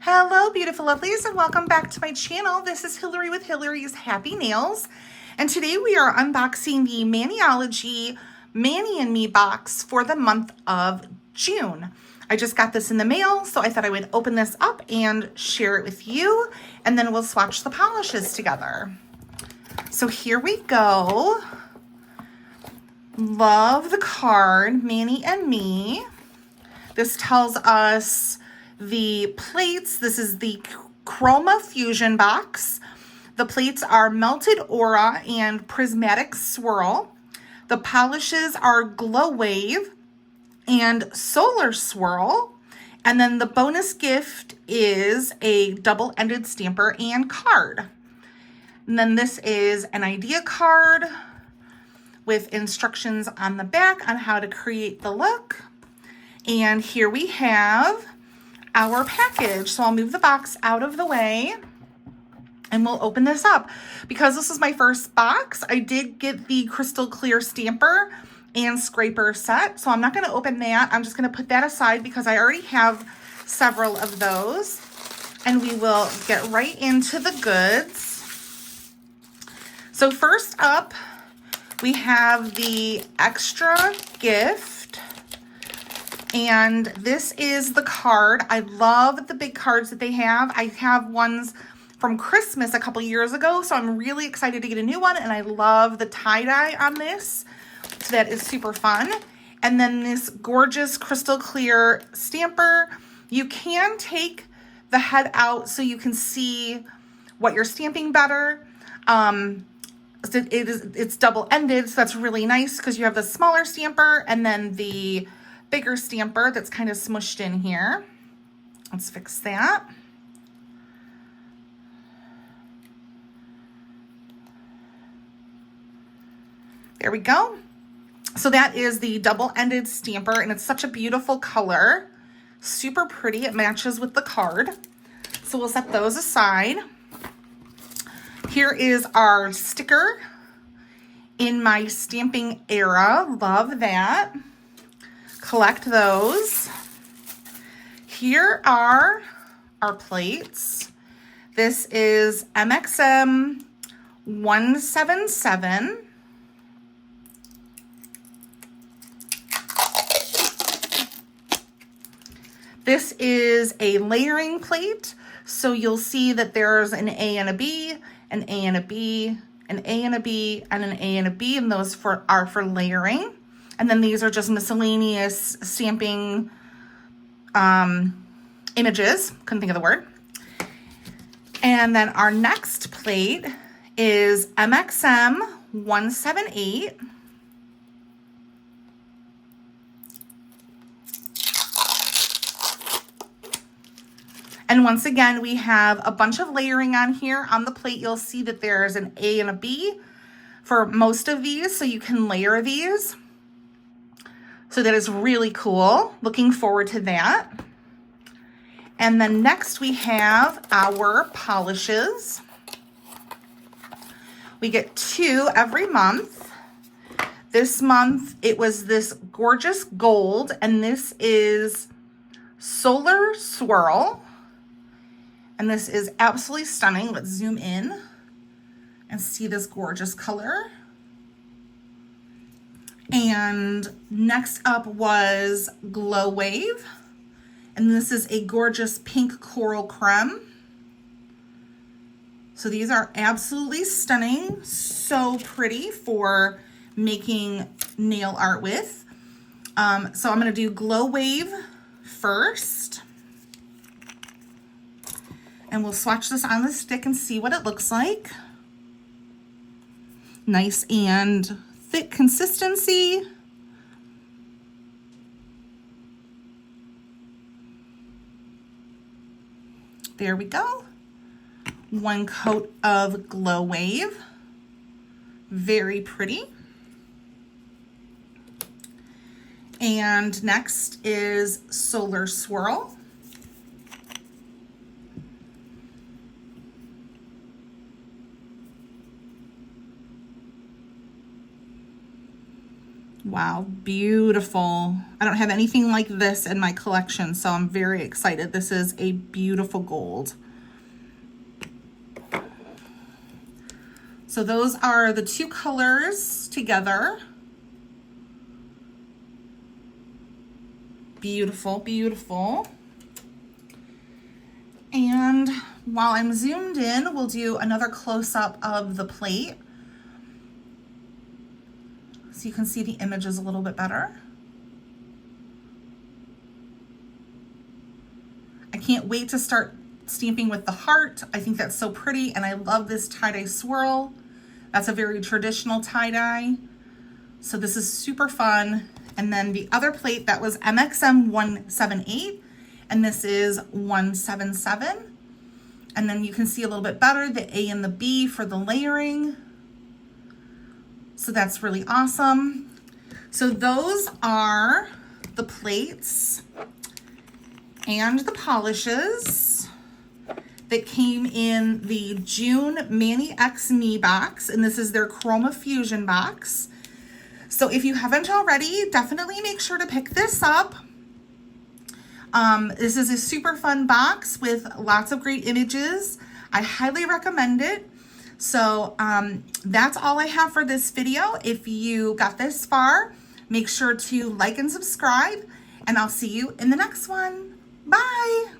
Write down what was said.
Hello, beautiful lovelies, and welcome back to my channel. This is Hillary with Hillary's Happy Nails, and today we are unboxing the Maniology Mani and Me box for the month of June. I just got this in the mail, so I thought I would open this up and share it with you, and then we'll swatch the polishes together. So here we go. Love the card, Mani and Me. This tells us the plates. This is the Chroma Fusion box. The plates are Melted Aura and Prismatic Swirl. The polishes are Glow Wave and Solar Swirl. And then the bonus gift is a double-ended stamper and card. And then this is an idea card with instructions on the back on how to create the look. And here we have our package. So I'll move the box out of the way and we'll open this up. Because this is my first box, I did get the crystal clear stamper and scraper set. So I'm not going to open that. I'm just going to put that aside because I already have several of those. And we will get right into the goods. So first up, we have the extra gift. And this is the card. I love the big cards that they have. I have ones from Christmas a couple years ago, so I'm really excited to get a new one. And I love the tie-dye on this. So that is super fun. And then this gorgeous crystal clear stamper. You can take the head out so you can see what you're stamping better. It's double-ended, so that's really nice because you have the smaller stamper and then the bigger stamper that's kind of smushed in here. Let's fix that. There we go. So that is the double-ended stamper, and it's such a beautiful color. Super pretty. It matches with the card. So we'll set those aside. Here is our sticker in my stamping era. Love that. Collect those. Here are our plates. This is MXM 177. This is a layering plate. So you'll see that there's an A and a B, an A and a B, an A and a B, and an A and a B, and those are for layering. And then these are just miscellaneous stamping images. Couldn't think of the word. And then our next plate is MXM 178. And once again, we have a bunch of layering on here. On the plate, you'll see that there's an A and a B for most of these, so you can layer these. So that is really cool. Looking forward to that. And then next we have our polishes. We get 2 every month. This month it was this gorgeous gold, and this is Solar Swirl. And this is absolutely stunning. Let's zoom in and see this gorgeous color. And next up was Glow Wave. And this is a gorgeous pink coral creme. So these are absolutely stunning. So pretty for making nail art with. So I'm going to do Glow Wave first. And we'll swatch this on the stick and see what it looks like. Nice and thick consistency. There we go. 1 coat of Glow Wave. Very pretty. And next is Solar Swirl. Wow, beautiful. I don't have anything like this in my collection, so I'm very excited. This is a beautiful gold. So those are the two colors together. Beautiful, beautiful. And while I'm zoomed in, we'll do another close-up of the plate, so you can see the images a little bit better. I can't wait to start stamping with the heart. I think that's so pretty, and I love this tie-dye swirl. That's a very traditional tie-dye. So this is super fun. And then the other plate, that was MXM 178, and this is 177. And then you can see a little bit better the A and the B for the layering. So that's really awesome. So those are the plates and the polishes that came in the June MXM box, and this is their Chroma Fusion box. So if you haven't already, definitely make sure to pick this up. This is a super fun box with lots of great images. I highly recommend it. So that's all I have for this video. If you got this far, make sure to like and subscribe, and I'll see you in the next one. Bye.